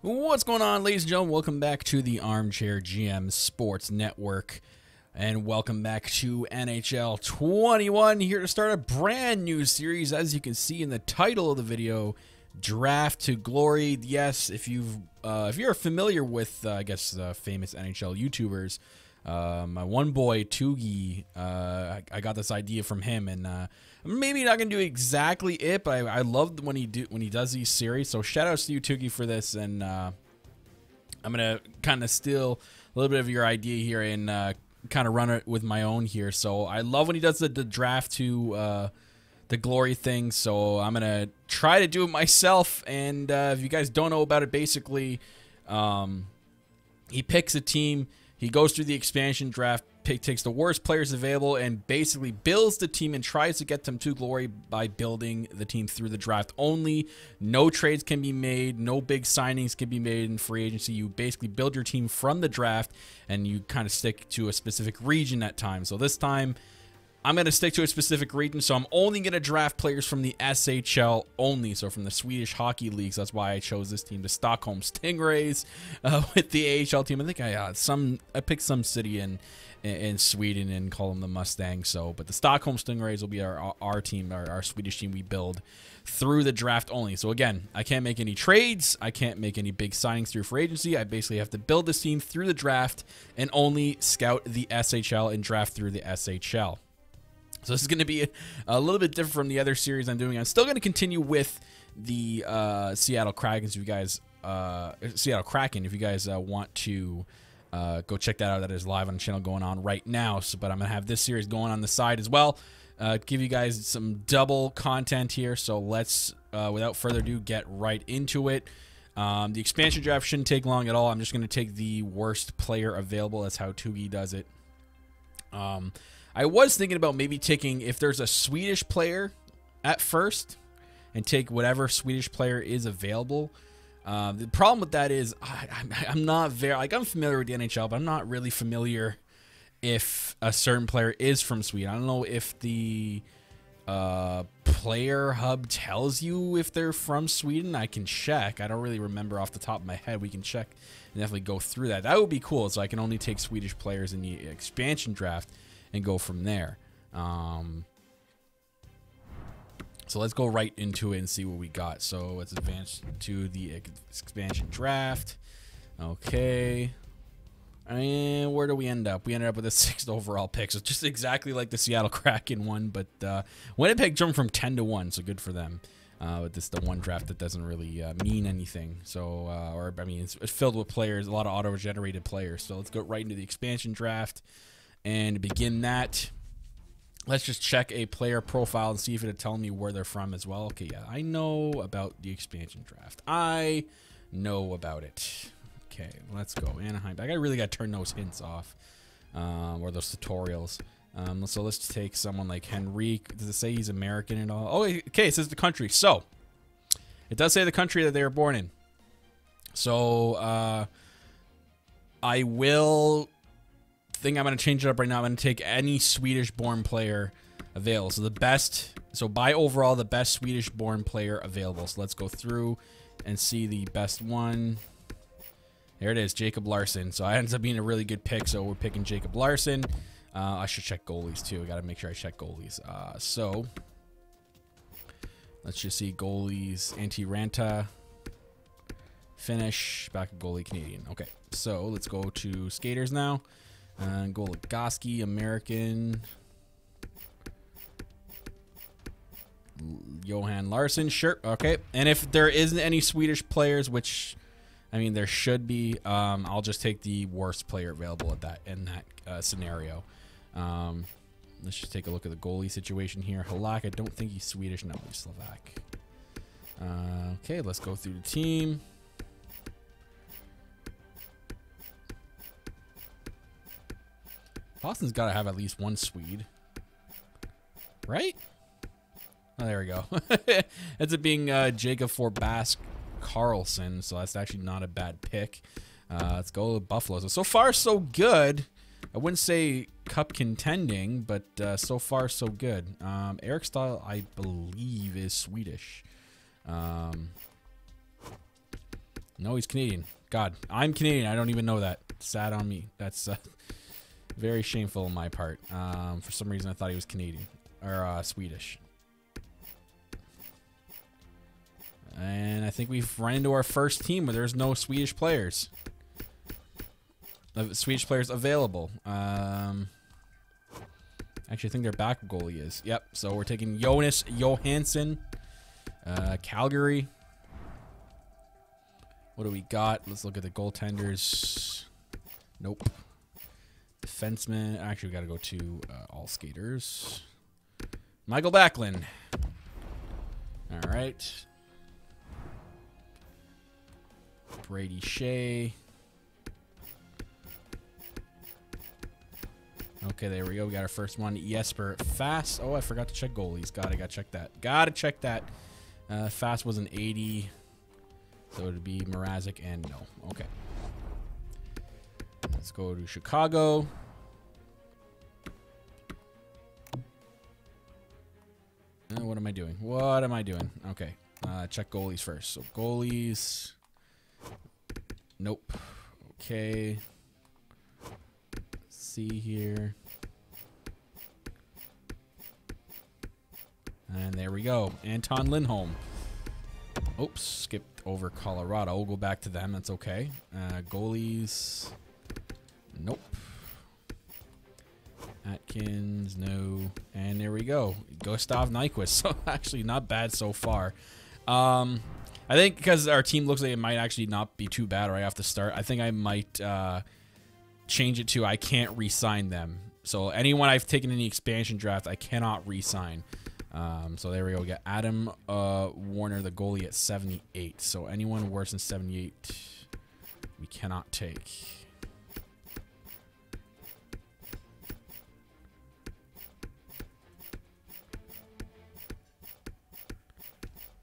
What's going on, ladies and gentlemen? Welcome back to the Armchair GM Sports Network. And welcome back to NHL 21. Here to start a brand new series, as you can see in the title of the video, Draft to Glory. Yes, if you're familiar with, famous NHL YouTubers, my one boy Tugi, I got this idea from him, and maybe not gonna do exactly it, but I love when he does these series. So shout outs to you, Tugi, for this, and I'm gonna kind of steal a little bit of your idea here and kind of run it with my own here. So I love when he does the draft to the glory thing. So I'm gonna try to do it myself. And if you guys don't know about it, basically, he picks a team. He goes through the expansion draft, takes the worst players available, and basically builds the team and tries to get them to glory by building the team through the draft only. No trades can be made. No big signings can be made in free agency. You basically build your team from the draft, and you kind of stick to a specific region at times. So this time, I'm going to stick to a specific region, so I'm only going to draft players from the SHL only, so from the Swedish Hockey League. So that's why I chose this team, the Stockholm Stingrays, with the AHL team. I think I picked some city in Sweden and call them the Mustangs. So, but the Stockholm Stingrays will be our team, our Swedish team we build through the draft only. So again, I can't make any trades. I can't make any big signings through free agency. I basically have to build this team through the draft and only scout the SHL and draft through the SHL. So this is going to be a little bit different from the other series I'm doing. I'm still going to continue with the Seattle Kraken. If you guys, Seattle Kraken, if you guys want to go check that out, that is live on the channel going on right now. So, but I'm going to have this series going on the side as well. Give you guys some double content here. So let's, without further ado, get right into it. The expansion draft shouldn't take long at all. I'm just going to take the worst player available. That's how Tugi does it. I was thinking about maybe taking, if there's a Swedish player at first, and take whatever Swedish player is available. The problem with that is I'm not very, like, I'm familiar with the NHL, but I'm not really familiar if a certain player is from Sweden. I don't know if the player hub tells you if they're from Sweden. I can check. I don't really remember off the top of my head. We can check and definitely go through that. That would be cool. So I can only take Swedish players in the expansion draft and go from there. So let's go right into it and see what we got. So let's advance to the expansion draft. Okay. And where do we end up? We ended up with a 6th overall pick. So just exactly like the Seattle Kraken one, but Winnipeg jumped from 10 to 1, so good for them. But this is the one draft that doesn't really mean anything. So, it's filled with players, a lot of auto-generated players. So let's go right into the expansion draft. And to begin that, let's just check a player profile and see if it'll tell me where they're from as well. Okay, yeah, I know about the expansion draft. I know about it. Okay, let's go. Anaheim. I really got to turn those hints off, or those tutorials. So let's take someone like Henrique. Does it say he's American and all? Oh, okay, it says the country. So, it does say the country that they were born in. So, I will... I'm going to change it up right now. I'm going to take any Swedish-born player available. So by overall, the best Swedish-born player available. So let's go through and see the best one. There it is, Jacob Larson. So it ends up being a really good pick. So we're picking Jacob Larson. I should check goalies too. I got to make sure I check goalies. So let's just see goalies. Antti Ranta. Finnish. Backup goalie, Canadian. Okay, so let's go to skaters now. Goligoski, American. Johan Larsson, sure, okay. And if there isn't any Swedish players, which, I mean, there should be, I'll just take the worst player available in that scenario. Let's just take a look at the goalie situation here. Halak, I don't think he's Swedish. No, he's Slovak. Okay, let's go through the team. Boston's got to have at least one Swede, right? Oh, there we go. Ends up being Jacob Forbask Carlson, so that's actually not a bad pick. Let's go with Buffalo. So far, so good. I wouldn't say cup contending, but so far, so good. Eric Stahl, I believe, is Swedish. No, he's Canadian. God, I'm Canadian. I don't even know that. Sad on me. That's very shameful on my part. For some reason, I thought he was Canadian or Swedish. And I think we've run into our first team where there's no Swedish players. Swedish players available. Actually, I think their backup goalie is. Yep. So we're taking Jonas Johansson, Calgary. What do we got? Let's look at the goaltenders. Nope. Defenseman. Actually, we got to go to all skaters. Michael Backlund. All right. Brady Shea. Okay, there we go. We got our first one. Jesper Fast. Oh, I forgot to check goalies. God, I got to check that. Got to check that. Fast was an 80. So it would be Mrazek and no. Okay. Let's go to Chicago. What am I doing? What am I doing? Okay. Check goalies first. So goalies. Nope. Okay. Let's see here. And there we go. Anton Lindholm. Oops. Skipped over Colorado. We'll go back to them. That's okay. Goalies. Nope. Atkins, no. And there we go. Gustav Nyquist. So actually not bad so far. I think because our team looks like it might actually not be too bad right off the start, I think I might change it to I can't re-sign them. So anyone I've taken in the expansion draft, I cannot re-sign. So there we go. We got Adam Warner, the goalie, at 78. So anyone worse than 78, we cannot take.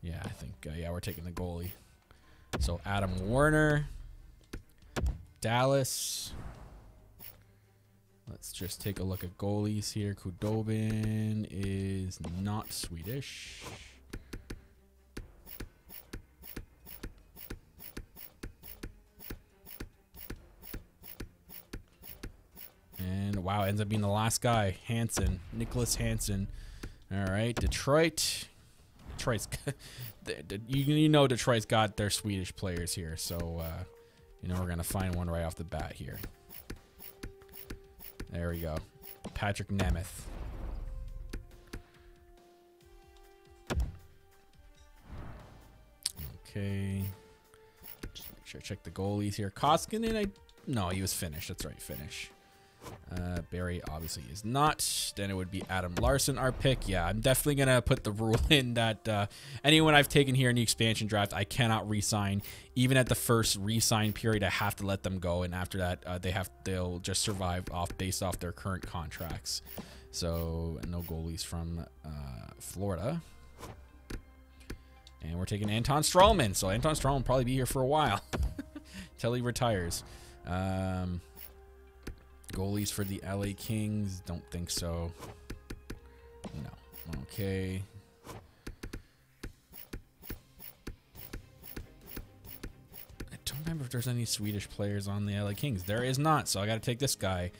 Yeah, I think, yeah, we're taking the goalie. So Adam Warner, Dallas. Let's just take a look at goalies here. Kudobin is not Swedish. And wow, ends up being the last guy. Hansen, Nicholas Hansen. All right, Detroit. Detroit's, you know, Detroit's got their Swedish players here, so you know we're gonna find one right off the bat here. There we go, Patrick Nemeth. Okay, just make sure I check the goalies here. Koskinen, no, he was Finnish. That's right, Finnish. Barry obviously is not. Then it would be Adam Larson, our pick. Yeah, I'm definitely gonna put the rule in that anyone I've taken here in the expansion draft, I cannot re-sign. Even at the first re-sign period, I have to let them go, and after that, they'll just survive based off their current contracts. So no goalies from Florida. And we're taking Anton Strawman. So Anton Strawman will probably be here for a while until he retires. Goalies for the LA Kings, don't think so. No. Okay. I don't remember if there's any Swedish players on the LA Kings. There is not, so I got to take this guy.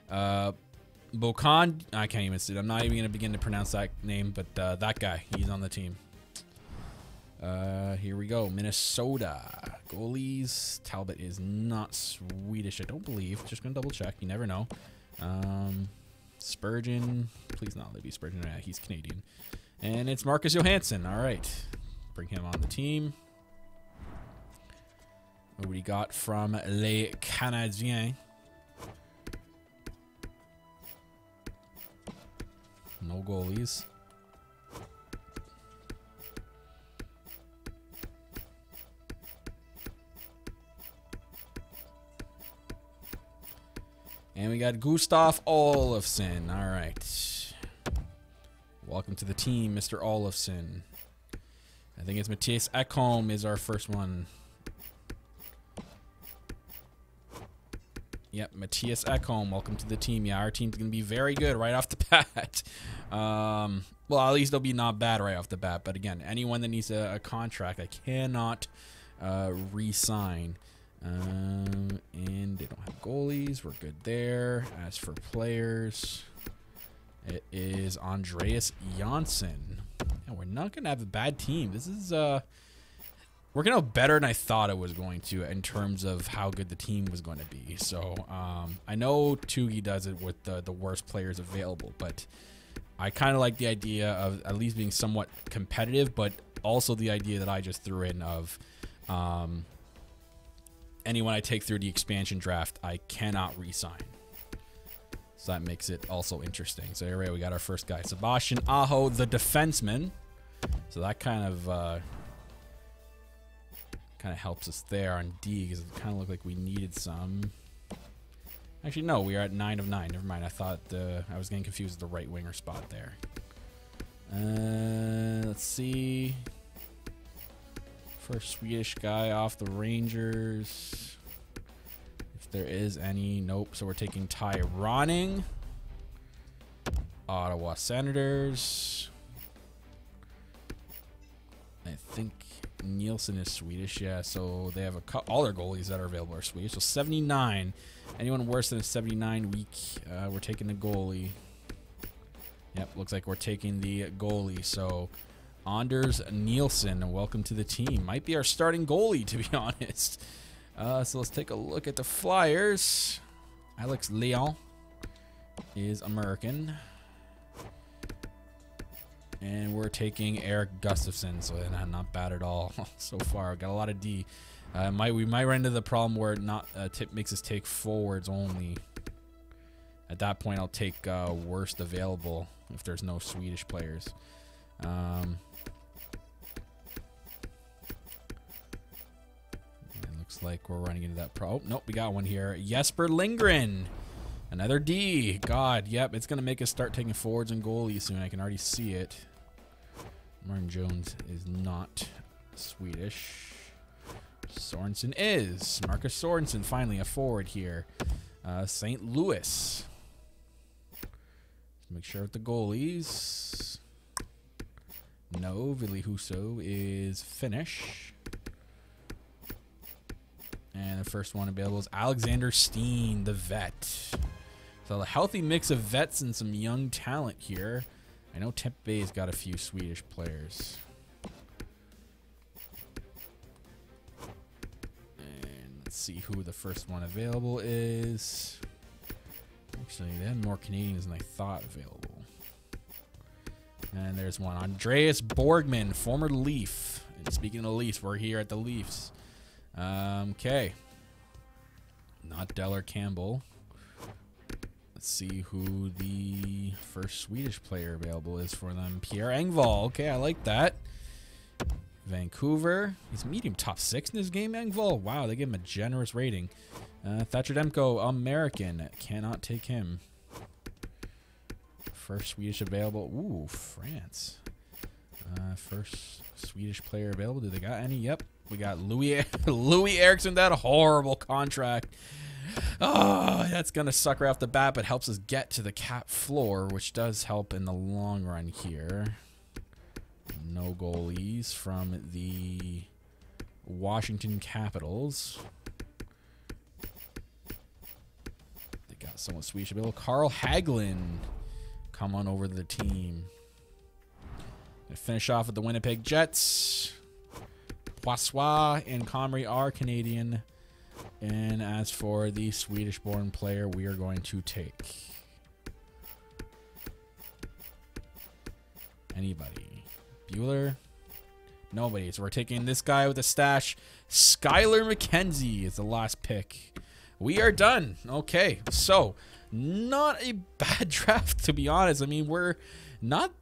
Bokan, I can't even see it. I'm not even going to begin to pronounce that name, but that guy, he's on the team. Here we go. Minnesota. Goalies. Talbot is not Swedish, I don't believe. Just gonna double check. You never know. Spurgeon. Please not let me be Spurgeon. Yeah, he's Canadian. And it's Marcus Johansson. All right. Bring him on the team. What we got from Les Canadiens? No goalies. And we got Gustav Olofsson. All right. Welcome to the team, Mr. Olofsson. I think it's Matthias Ekholm is our first one. Yep, Matthias Ekholm. Welcome to the team. Yeah, our team's going to be very good right off the bat. Well, at least they'll be not bad right off the bat. But again, anyone that needs a contract, I cannot re-sign. And they don't have goalies. We're good there. As for players, it is Andreas Janssen. Yeah, we're not going to have a bad team. This is working out better than I thought it was going to in terms of how good the team was going to be. So I know Tugi does it with the worst players available, but I kind of like the idea of at least being somewhat competitive, but also the idea that I just threw in of anyone I take through the expansion draft, I cannot re-sign. So that makes it also interesting. So here we got our first guy, Sebastian Aho, the defenseman. So that kind of helps us there on D, because it kind of looked like we needed some. Actually, no, we are at 9 of 9. Never mind. I thought I was getting confused with the right winger spot there. Let's see. First Swedish guy off the Rangers. If there is any. Nope. So we're taking Ty Ronning. Ottawa Senators. I think Nielsen is Swedish. Yeah, so they have all their goalies that are available are Swedish. So 79. Anyone worse than a 79 week, we're taking the goalie. Yep, looks like we're taking the goalie. So Anders Nielsen, welcome to the team. Might be our starting goalie, to be honest. So let's take a look at the Flyers. Alex Leon is American. And we're taking Eric Gustafsson, so not bad at all so far. Got a lot of D. We might run into the problem where tip makes us take forwards only. At that point, I'll take worst available if there's no Swedish players. It looks like we're running into that problem. Oh, nope, we got one here. Jesper Lindgren. Another D. God, yep, it's going to make us start taking forwards and goalies soon. I can already see it. Martin Jones is not Swedish. Sorensen is. Marcus Sorensen, finally a forward here. St. Louis. Let's make sure with the goalies. No, Ville Husso is Finnish. And the first one available is Alexander Steen, the vet. So a healthy mix of vets and some young talent here. I know Tampa Bay's got a few Swedish players. And let's see who the first one available is. Actually, they have more Canadians than I thought available. And there's one. Andreas Borgman, former Leaf. And speaking of the Leafs, we're here at the Leafs. Okay. Not Deller Campbell. Let's see who the first Swedish player available is for them. Pierre Engvall. Okay, I like that. Vancouver. He's medium top 6 in this game, Engvall. Wow, they give him a generous rating. Thatcher Demko, American. Cannot take him. First Swedish available. Ooh, France. First Swedish player available. Do they got any? Yep. We got Louis Eriksson. That horrible contract. Oh, that's going to suck right off the bat, but helps us get to the cap floor, which does help in the long run here. No goalies from the Washington Capitals. They got someone Swedish available. Carl Hagelin. Come on over to the team. Gonna finish off with the Winnipeg Jets. Poissois and Comrie are Canadian. And as for the Swedish-born player, we are going to take anybody. Bueller? Nobody. So we're taking this guy with a stash. Skylar McKenzie is the last pick. We are done. Okay, so not a bad draft, to be honest. I mean, we're not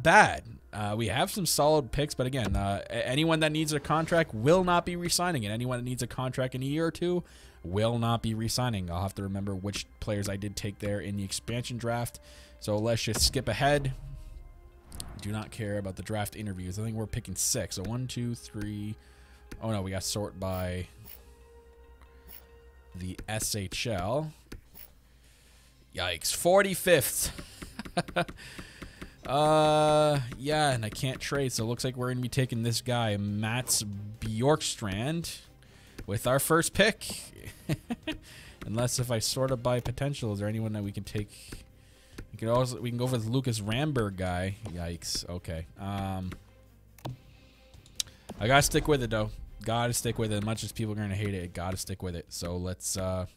bad. We have some solid picks, but again, anyone that needs a contract will not be re-signing it. Anyone that needs a contract in a year or two will not be re-signing. I'll have to remember which players I did take there in the expansion draft. So let's just skip ahead. Do not care about the draft interviews. I think we're picking 6. So 1, 2, 3. Oh no, we got to sort by the SHL. Yikes. 45th. Yeah, and I can't trade, so it looks like we're going to be taking this guy, Mats Bjorkstrand, with our first pick. Unless if I sort of by potential, is there anyone that we can take? We can go for the Lucas Ramberg guy. Yikes. Okay. I gotta stick with it though. Gotta stick with it. As much as people are gonna hate it, gotta stick with it. So let's. Oh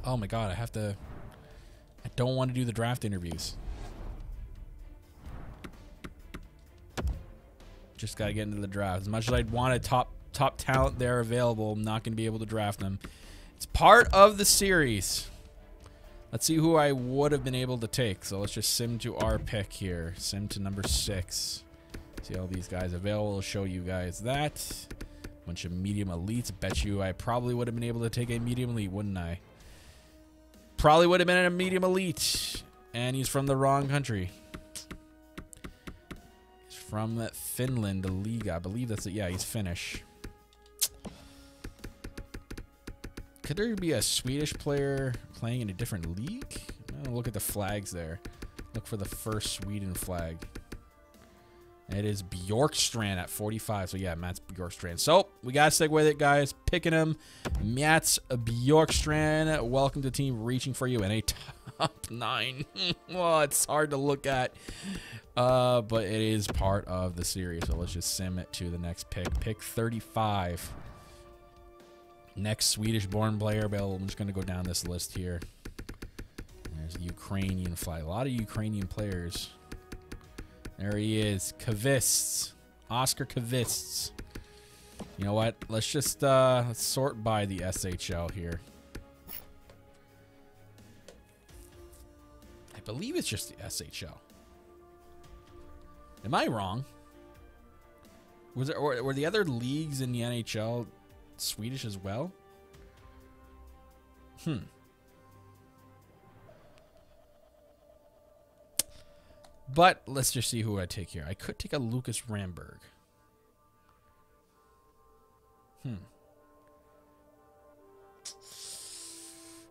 my God, I don't want to do the draft interviews. Just gotta get into the draft. As much as I'd want a top talent there available, I'm not gonna be able to draft them. It's part of the series. Let's see who I would have been able to take. So let's just sim to our pick here. Sim to number 6. See all these guys available. I'll show you guys that. Bunch of medium elites. Bet you I probably would have been able to take a medium elite, wouldn't I? Probably would have been a medium elite. And he's from the wrong country. He's from Finland, the Liga. I believe that's it. Yeah, he's Finnish. Could there be a Swedish player playing in a different league? Oh, look at the flags there. Look for the first Sweden flag. It is Bjorkstrand at 45. So yeah, Mats Bjorkstrand. So we gotta stick with it, guys. Picking him, Mats Bjorkstrand. Welcome to the team, reaching for you in a top 9. Well, it's hard to look at, but it is part of the series. So let's just sim it to the next pick. Pick 35. Next Swedish-born player available. I'm just going to go down this list here. There's a Ukrainian flag. A lot of Ukrainian players. There he is. Kvists. Oscar Kvists. You know what? Let's just let's sort by the SHL here. I believe it's just the SHL. Am I wrong? Was there, or were the other leagues in the NHL Swedish as well? But let's just see who I take here. I could take a Lucas Ramberg.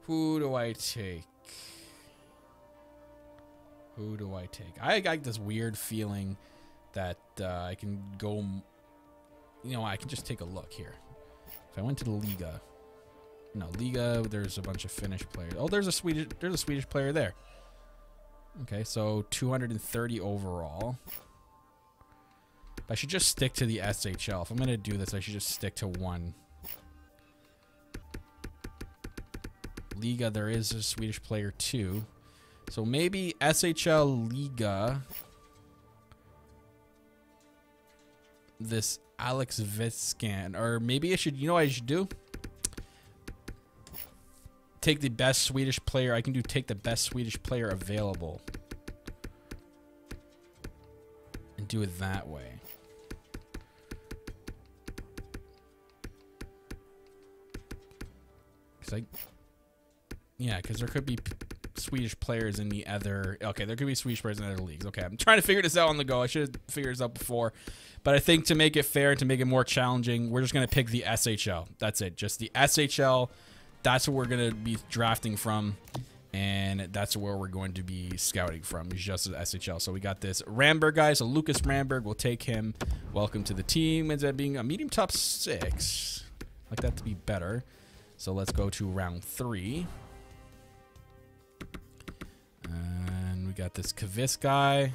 Who do I take? Who do I take? I got this weird feeling that I can go. You know, I can just take a look here. If I went to the Liga, no Liga, there's a bunch of Finnish players. Oh, there's a Swedish player there. Okay, so 230 overall. I should just stick to the SHL. If I'm gonna do this, I should just stick to one. Liga, there is a Swedish player too. So maybe SHL Liga. This Alex Viscan, or maybe I should, you know what I should do? Take the best Swedish player. I can do take the best Swedish player available. And do it that way. Yeah, because there could be Swedish players in the other. Okay, there could be Swedish players in other leagues. Okay, I'm trying to figure this out on the go. I should have figured this out before. But I think to make it fair, to make it more challenging, we're just going to pick the SHL. That's it. Just the SHL. That's what we're going to be drafting from. And that's where we're going to be scouting from. Just the SHL. So we got this Ramberg guy. So Lucas Ramberg, we'll take him. Welcome to the team. Ends up being a medium top 6. I'd like that to be better. So let's go to round 3. And we got this Kvis guy.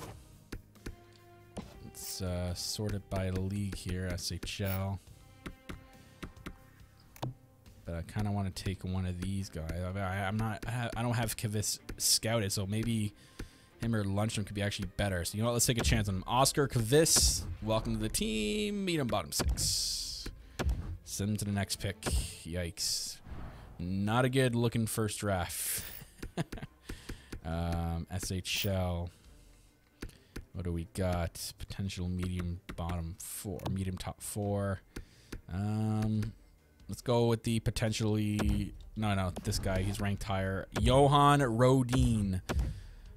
Let's sort it by the league here, SHL. But I kind of want to take one of these guys. I don't have Kvis scouted, so maybe him or Lundstrom could be actually better. So you know what? Let's take a chance on him. Oscar Kvis, welcome to the team. Meet him bottom 6. Send him to the next pick. Yikes. Not a good looking first draft. SHL. What do we got? Potential medium bottom 4, medium top 4. Let's go with the potentially. No, this guy. He's ranked higher. Johan Rodin.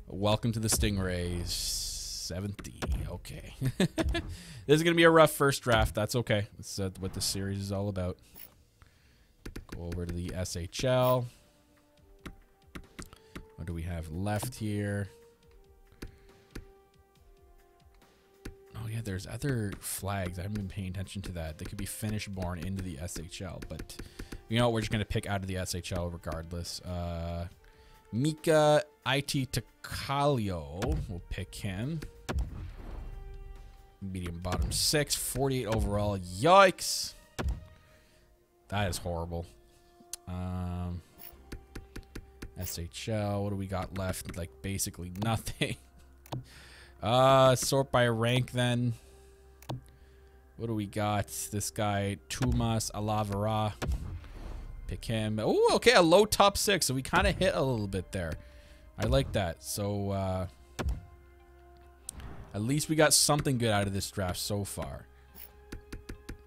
Welcome to the Stingrays. 70. Okay. This is gonna be a rough first draft. That's okay. That's what the series is all about. Go over to the SHL. What do we have left here? there's other flags. I haven't been paying attention to that. They could be Finnish born into the SHL, but you know what? We're just going to pick out of the SHL regardless. Mika Aititakalio. We'll pick him. Medium bottom 6, 48 overall. Yikes. That is horrible. SHL, what do we got left? Like basically nothing. Sort by rank then. What do we got? This guy, Tumas Alavara. Pick him. Oh, okay, a low top 6. So we kind of hit a little bit there. I like that. So at least we got something good out of this draft so far.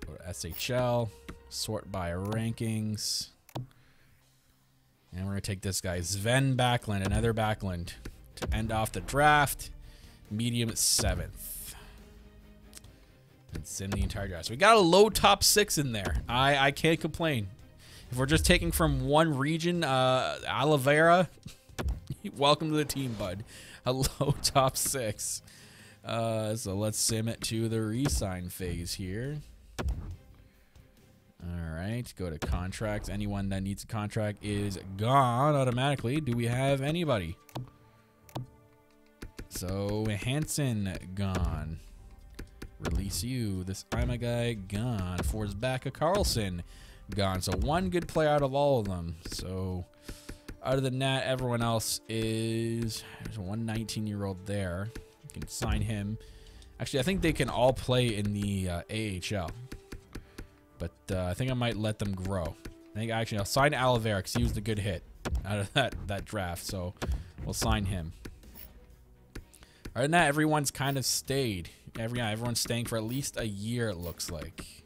Go to SHL. Sort by rankings. And we're going to take this guy, Sven Backlund, another Backlund, to end off the draft. Medium 7th. And send the entire draft. So we got a low top 6 in there. I can't complain. If we're just taking from one region, Oliveira, welcome to the team, bud. A low top 6. So let's sim it to the re-sign phase here. All right, go to contracts. Anyone that needs a contract is gone automatically. Do we have anybody? So Hansen gone. Release you. This I'm a guy gone. Forsbacka Carlson gone. So one good player out of all of them. So other than that, everyone else is there's one 19-year-old there. You can sign him. Actually, I think they can all play in the AHL. But I think I might let them grow. I think actually I'll sign Oliveira because he was the good hit out of that draft. So we'll sign him. Other than that, everyone's kind of stayed. Everyone's staying for at least a year, it looks like.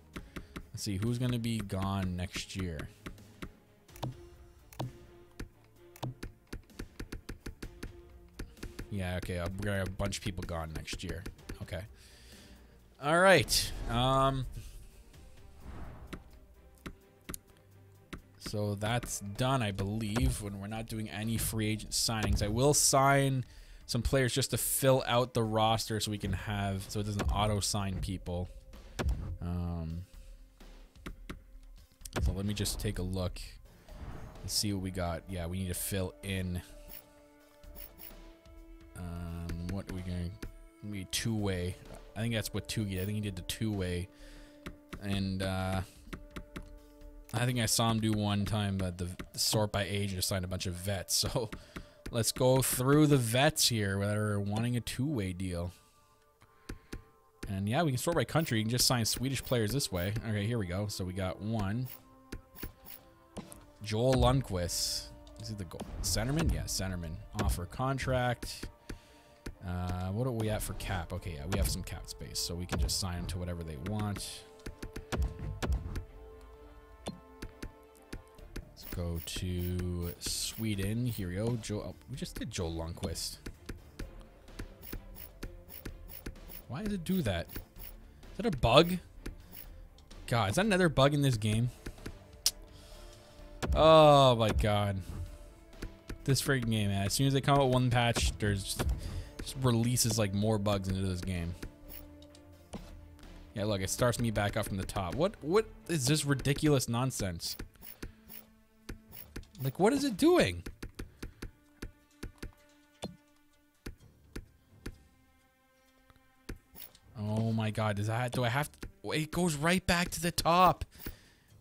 Let's see, who's going to be gone next year? Yeah, okay, we're going to have a bunch of people gone next year. Okay. All right. So that's done, I believe, when we're not doing any free agent signings. I will sign some players just to fill out the roster so we can have, so it doesn't auto-sign people. So let me just take a look and see what we got. Yeah, we need to fill in. What are we going to be? Two-way. I think that's what Tugi. I think he did the two-way. And, I think I saw him do one time, but the sort by age just signed a bunch of vets. So let's go through the vets here that are wanting a two-way deal. And yeah, we can sort by country. You can just sign Swedish players this way. Okay, here we go. So we got one. Joel Lundqvist. Is he the goal? Centerman? Yeah, centerman. Offer contract. What are we at for cap? Okay, yeah, we have some cap space. So we can just sign them to whatever they want. Go to Sweden. Here we go. Oh, we just did Joel Lundqvist. Why does it do that? Is that a bug? God, is that another bug in this game? Oh my god. This freaking game, man. As soon as they come out with one patch, there's just releases like more bugs into this game. Yeah, look, it starts me back up from the top. What is this ridiculous nonsense? Like, what is it doing? Oh my god, do I have to? It goes right back to the top.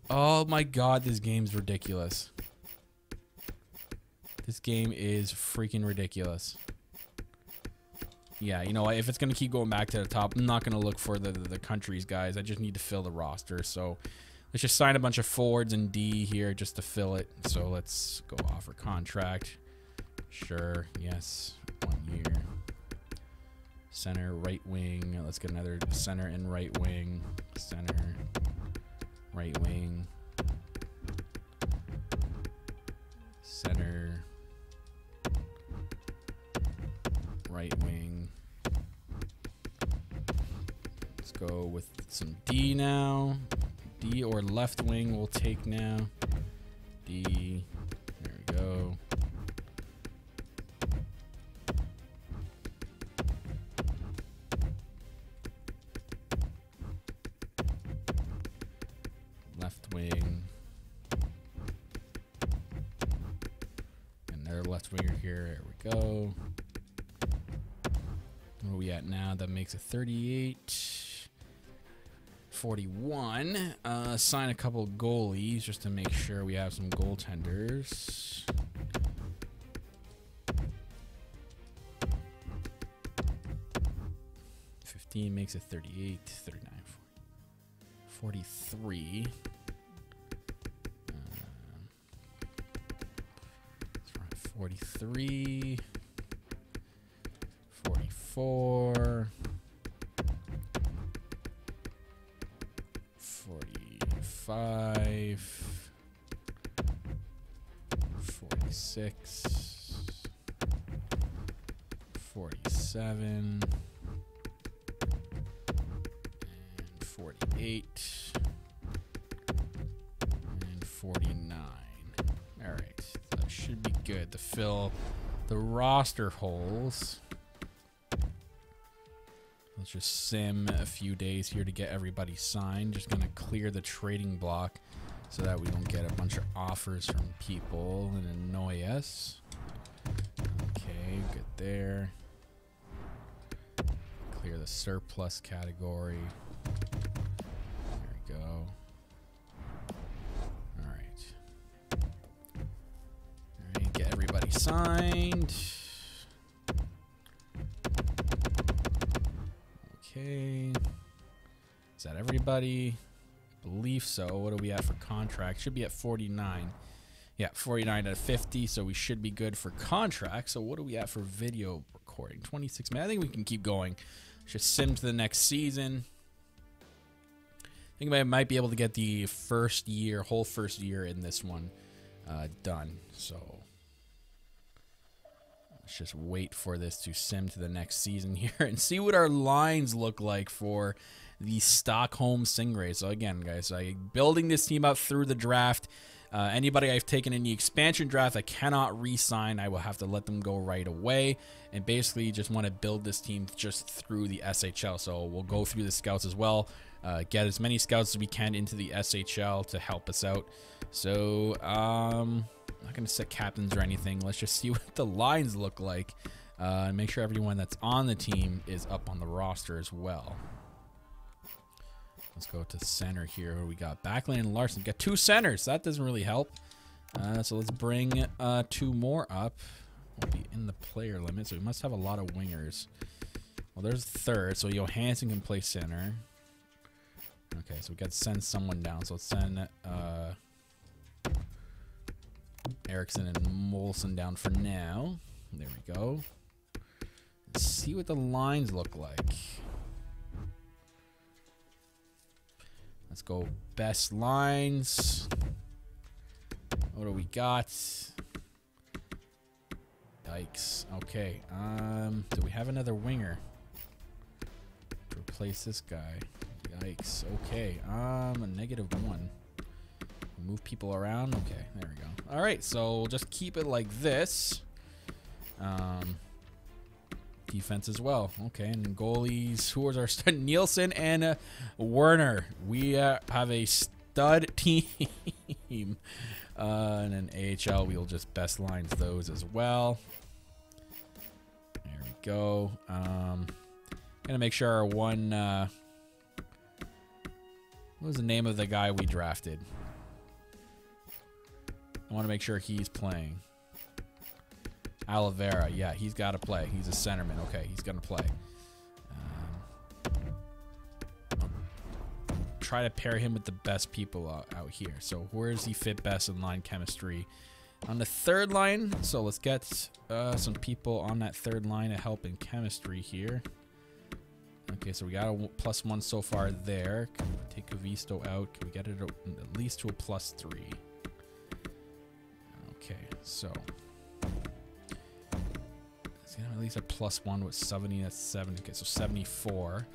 Oh my god, this game's ridiculous. This game is freaking ridiculous. Yeah, you know what? If it's going to keep going back to the top, I'm not going to look for the countries, guys. I just need to fill the roster, so let's just sign a bunch of forwards and D here just to fill it. So let's go offer contract. Sure. Yes. 1 year. Center, right wing. Let's get another center and right wing. Center, right wing. Center, right wing. Let's go with some D now. D or left wing we'll take now. D. There we go. left winger here. There we go. Where are we at now? That makes it 38. 41. Sign a couple goalies just to make sure we have some goaltenders. Makes it 38, 39, 40, 43. 43, 44, 45, 46, 47, 48 and 49. All right, that should be good to fill the roster holes. Let's just sim a few days here to get everybody signed. Just gonna clear the trading block so that we don't get a bunch of offers from people and annoy us. Okay, good there. Clear the surplus category. Go. All right. Get everybody signed. Okay. Is that everybody? I believe so. What are we at for contract? Should be at 49. Yeah, 49 out of 50, so we should be good for contract. So what are we at for video recording? 26 minutes. I think we can keep going. Just sim to the next season. I think I might be able to get the whole first year in this one done. So let's just wait for this to sim to the next season here and see what our lines look like for the Stockholm Stingrays. So again, guys, I'm building this team up through the draft. Anybody I've taken in the expansion draft, I cannot re-sign. I will have to let them go right away. And basically just want to build this team just through the SHL. So we'll go through the scouts as well. Get as many scouts as we can into the SHL to help us out. So I'm not going to set captains or anything. Let's just see what the lines look like. And make sure everyone that's on the team is up on the roster as well. Let's go to center here. We got Backlund and Larson. Got 2 centers. That doesn't really help. So let's bring 2 more up. We'll be in the player limit, so we must have a lot of wingers. Well, there's third, so Johansson can play center. Okay, so we got to send someone down. So let's send Eriksson and Molson down for now. There we go. Let's see what the lines look like. Let's go best lines. What do we got? Yikes. Okay. Do we have another winger to replace this guy? Yikes. Okay. A -1. Move people around. Okay, there we go. All right, so we'll just keep it like this. Defense as well. Okay, and goalies. Who is our stud? Nielsen and Werner. We have a stud team. And then AHL, we'll just best lines those as well. There we go. Gonna make sure our one. What was the name of the guy we drafted? I want to make sure he's playing. Oliveira, yeah, he's got to play. He's a centerman. Okay, he's going to play. Try to pair him with the best people out here. So where does he fit best in line chemistry? On the third line, so let's get some people on that third line to help in chemistry here. Okay, so we got a +1 so far there. Can we take Kavisto out? Can we get it at least to a +3? Okay, so it's gonna at least a +1 with 70. That's 7. Okay, so 74.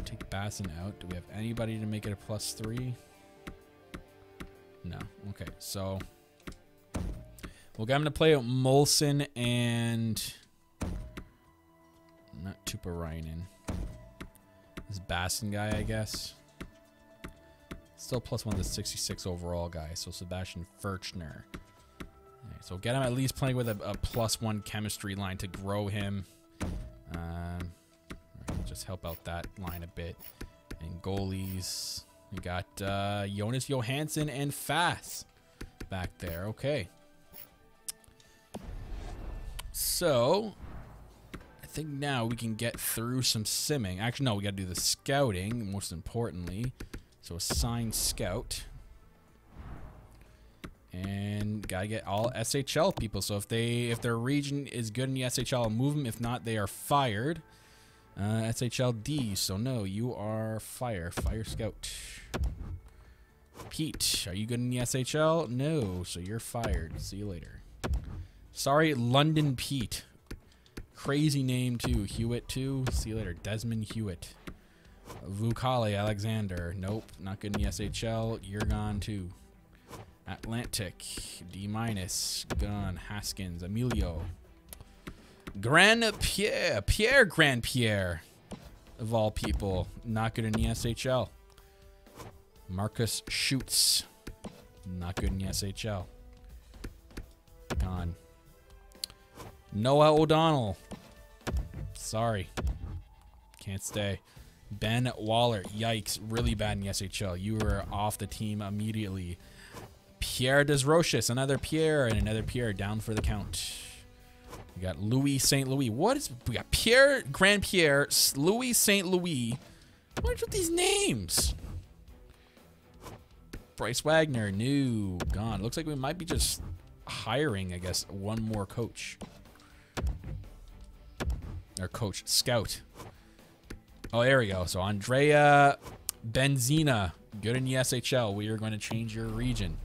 Take Bassin out. Do we have anybody to make it a +3? No. Okay, so we'll get him to play out Molson and not Tuparainen. This Bassin guy, I guess. Still +1 to 66 overall guy. So Sebastian Furchner. Right, So get him at least playing with a +1 chemistry line to grow him. Just help out that line a bit. And goalies, we got Jonas Johansson and Fass back there. Okay. So I think now we can get through some simming. Actually, no, we got to do the scouting, most importantly. So assign scout. And gotta get all SHL people. So if their region is good in the SHL, I'll move them. If not, they are fired. SHLD. So no, you are fire scout. Pete, are you good in the SHL? No, so you're fired. See you later. Sorry, London Pete. Crazy name too. Hewitt too. See you later. Desmond Hewitt. Vukale Alexander. Nope, not good in the SHL. You're gone too. Atlantic, D-. Gun, Haskins, Emilio. Pierre Grandpierre, of all people, not good in the SHL. Marcus Schutz, not good in the SHL. Gone. Noah O'Donnell, sorry, can't stay. Ben Waller, yikes, really bad in the SHL. You were off the team immediately. Pierre Desroches, another Pierre, and another Pierre down for the count. We got Louis St. Louis. We got Pierre Grandpierre, Louis St. Louis. What's with these names? Bryce Wagner, new, gone. Looks like we might be just hiring, I guess, one more coach. Or coach, scout. Oh, there we go. So Andrea Benzina, good in the SHL. We are going to change your region.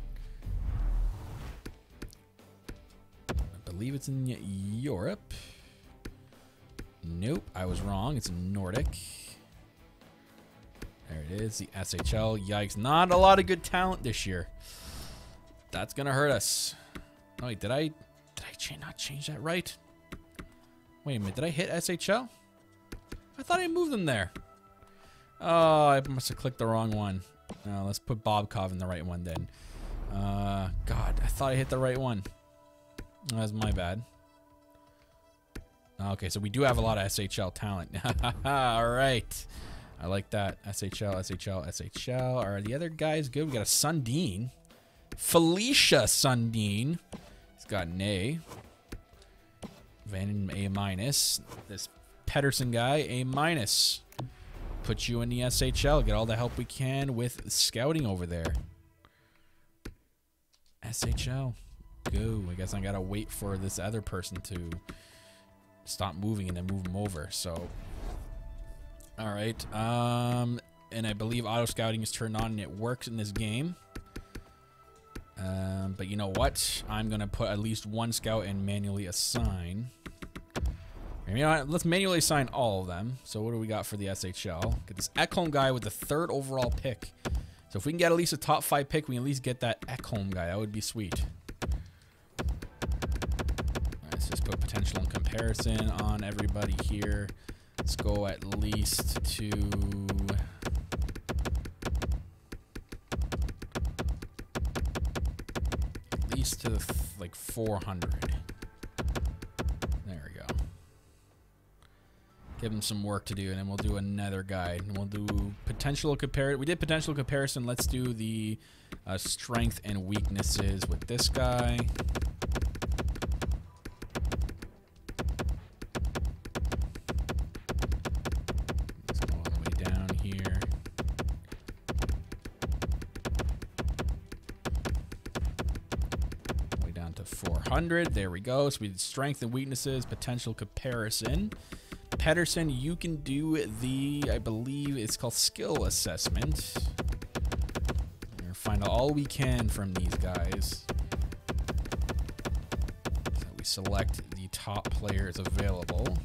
I believe it's in Europe. Nope, I was wrong. It's Nordic. There it is, the SHL. Yikes, not a lot of good talent this year. That's gonna hurt us. Oh wait, did I not change that right? Wait a minute, did I hit SHL? I thought I moved them there. Oh, I must have clicked the wrong one. Let's put Bobkov in the right one then. God, I thought I hit the right one. That's my bad. Okay, so we do have a lot of SHL talent. All right. I like that. SHL. Are the other guys good? We got a Sundin. Felicia Sundin. He's got an A. Van A-. This Pedersen guy, A-. Put you in the SHL. Get all the help we can with scouting over there. SHL. Go. I guess I gotta wait for this other person to stop moving and then move them over. So, all right. And I believe auto scouting is turned on and it works in this game. But you know what? I'm gonna put at least one scout and manually assign. You know what? Let's manually assign all of them. So what do we got for the SHL? Get this Ekholm guy with the 3rd overall pick. So if we can get at least a top 5 pick, we can at least get that Ekholm guy. That would be sweet. Let's just put potential and comparison on everybody here. Let's go at least to like 400. There we go. Give them some work to do, and then we'll do another guide. And we'll do potential comparison. We did potential comparison. Let's do the strength and weaknesses with this guy. Let's go all the way down here. Way down to 400. There we go. So we did strength and weaknesses, potential comparison. Pedersen, you can do the, I believe it's called skill assessment. We're gonna find out all we can from these guys. So we select the top players available.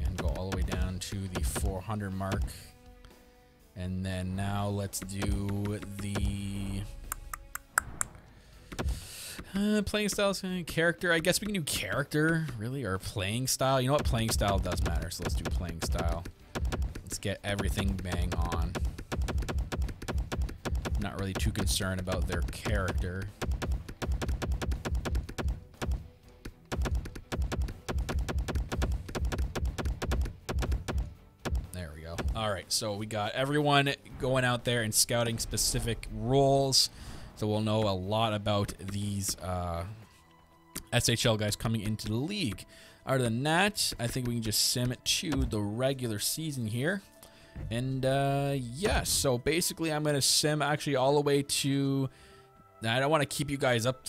And go all the way down to the 400 mark. And then now let's do the playing style, character. I guess we can do character, really, or playing style. You know what? Playing style does matter, so let's do playing style. Let's get everything bang on. Not really too concerned about their character. There we go. All right, so we got everyone going out there and scouting specific roles. So we'll know a lot about these SHL guys coming into the league. Other than that, I think we can just sim it to the regular season here. And yeah, so basically I'm going to sim actually all the way to... I don't want to keep you guys up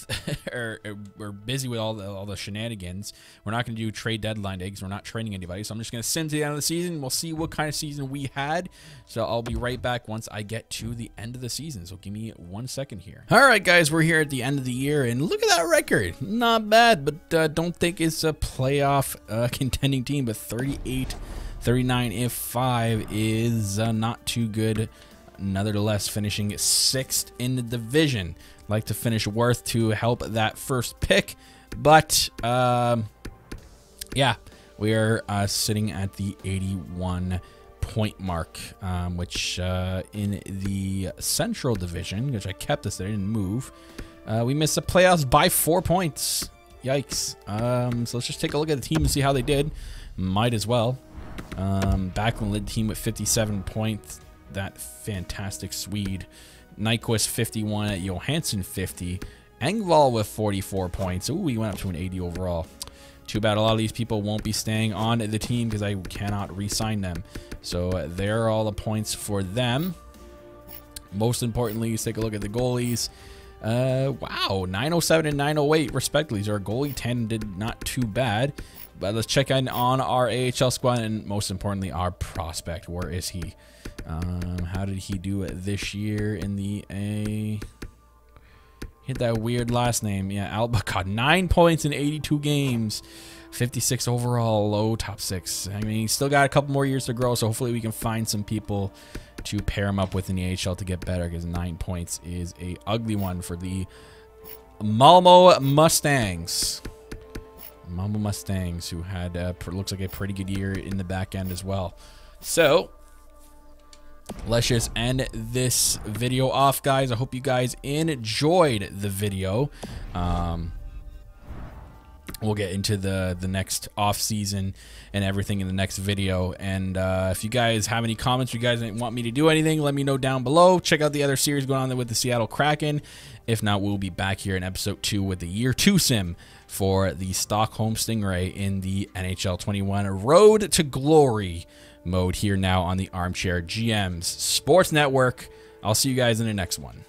or busy with all the shenanigans. We're not going to do trade deadline day because we're not trading anybody. So I'm just going to sim to the end of the season. We'll see what kind of season we had. So I'll be right back once I get to the end of the season. So give me 1 second here. All right, guys, we're here at the end of the year. And look at that record. Not bad, but don't think it's a playoff contending team. But 38, 39, if 5 is not too good. Nevertheless, finishing 6th in the division. Like to finish worth to help that first pick, but yeah, we are sitting at the 81 point mark, which in the Central Division, which I kept us there, didn't move. We missed the playoffs by 4 points. Yikes. So let's just take a look at the team and see how they did. Might as well. Backlund led team with 57 points. That fantastic Swede. Nyquist 51 at Johansson 50. Engvall with 44 points. Ooh, he went up to an 80 overall. Too bad a lot of these people won't be staying on the team because I cannot re-sign them. So there are all the points for them. Most importantly, let's take a look at the goalies. Wow, 907 and 908 respectively. So our goalie 10 did not too bad. But let's check in on our AHL squad and most importantly, our prospect. Where is he? How did he do it this year in the A? Hit that weird last name. Yeah, Albacott. 9 points in 82 games. 56 overall, low top 6. I mean, he's still got a couple more years to grow, so hopefully we can find some people to pair him up with in the AHL to get better, because 9 points is a ugly one for the Malmo Mustangs. Malmo Mustangs, who had looks like a pretty good year in the back end as well. So let's just end this video off, guys. I hope you guys enjoyed the video. We'll get into the next off season and everything in the next video. And if you guys have any comments, you guys want me to do anything, let me know down below. Check out the other series going on there with the Seattle Kraken. If not, we'll be back here in episode 2 with the year 2 sim for the Stockholm Stingray in the NHL 21 Road to Glory mode here now on the Armchair GMs Sports Network. I'll see you guys in the next one.